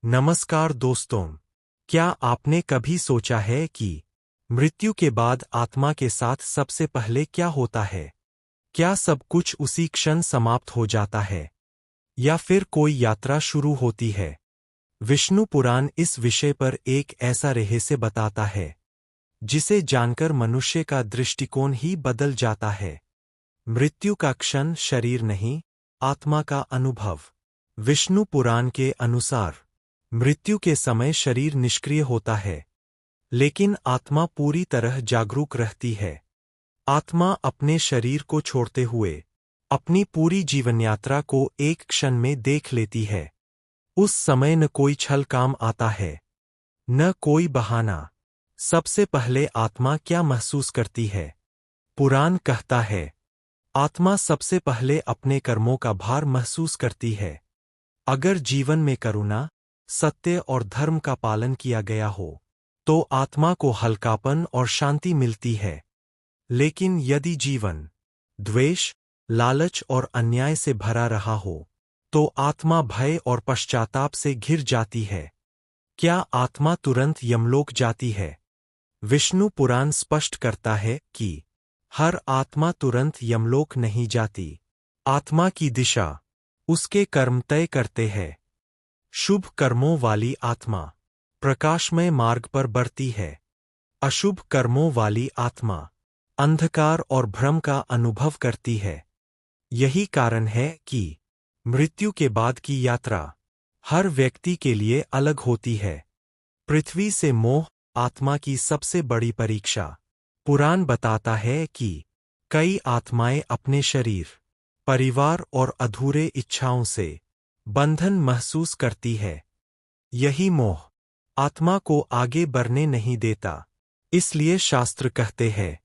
नमस्कार दोस्तों। क्या आपने कभी सोचा है कि मृत्यु के बाद आत्मा के साथ सबसे पहले क्या होता है? क्या सब कुछ उसी क्षण समाप्त हो जाता है या फिर कोई यात्रा शुरू होती है? विष्णु पुराण इस विषय पर एक ऐसा रहस्य बताता है जिसे जानकर मनुष्य का दृष्टिकोण ही बदल जाता है। मृत्यु का क्षण शरीर नहीं, आत्मा का अनुभव। विष्णु पुराण के अनुसार मृत्यु के समय शरीर निष्क्रिय होता है, लेकिन आत्मा पूरी तरह जागरूक रहती है। आत्मा अपने शरीर को छोड़ते हुए अपनी पूरी जीवन यात्रा को एक क्षण में देख लेती है। उस समय न कोई छल काम आता है, न कोई बहाना। सबसे पहले आत्मा क्या महसूस करती है? पुराण कहता है, आत्मा सबसे पहले अपने कर्मों का भार महसूस करती है। अगर जीवन में करुणा, सत्य और धर्म का पालन किया गया हो, तो आत्मा को हल्कापन और शांति मिलती है। लेकिन यदि जीवन द्वेष, लालच और अन्याय से भरा रहा हो, तो आत्मा भय और पश्चाताप से घिर जाती है। क्या आत्मा तुरंत यमलोक जाती है? विष्णु पुराण स्पष्ट करता है कि हर आत्मा तुरंत यमलोक नहीं जाती। आत्मा की दिशा उसके कर्म तय करते हैं। शुभ कर्मों वाली आत्मा प्रकाशमय मार्ग पर बढ़ती है। अशुभ कर्मों वाली आत्मा अंधकार और भ्रम का अनुभव करती है। यही कारण है कि मृत्यु के बाद की यात्रा हर व्यक्ति के लिए अलग होती है। पृथ्वी से मोह आत्मा की सबसे बड़ी परीक्षा। पुराण बताता है कि कई आत्माएं अपने शरीर, परिवार और अधूरे इच्छाओं से बंधन महसूस करती है। यही मोह आत्मा को आगे बढ़ने नहीं देता। इसलिए शास्त्र कहते हैं,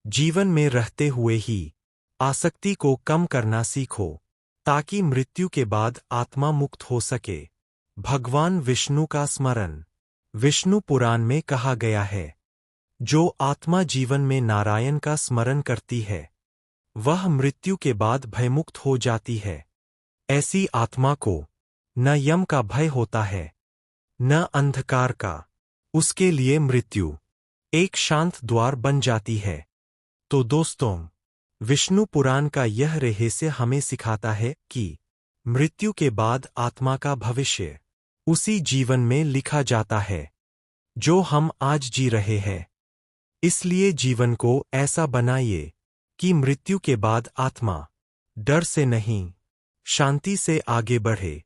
जीवन में रहते हुए ही आसक्ति को कम करना सीखो, ताकि मृत्यु के बाद आत्मा मुक्त हो सके। भगवान विष्णु का स्मरण। विष्णु पुराण में कहा गया है, जो आत्मा जीवन में नारायण का स्मरण करती है, वह मृत्यु के बाद भयमुक्त हो जाती है। ऐसी आत्मा को न यम का भय होता है, न अंधकार का। उसके लिए मृत्यु एक शांत द्वार बन जाती है। तो दोस्तों, विष्णु पुराण का यह रहस्य हमें सिखाता है कि मृत्यु के बाद आत्मा का भविष्य उसी जीवन में लिखा जाता है जो हम आज जी रहे हैं। इसलिए जीवन को ऐसा बनाइए कि मृत्यु के बाद आत्मा डर से नहीं, शांति से आगे बढ़े।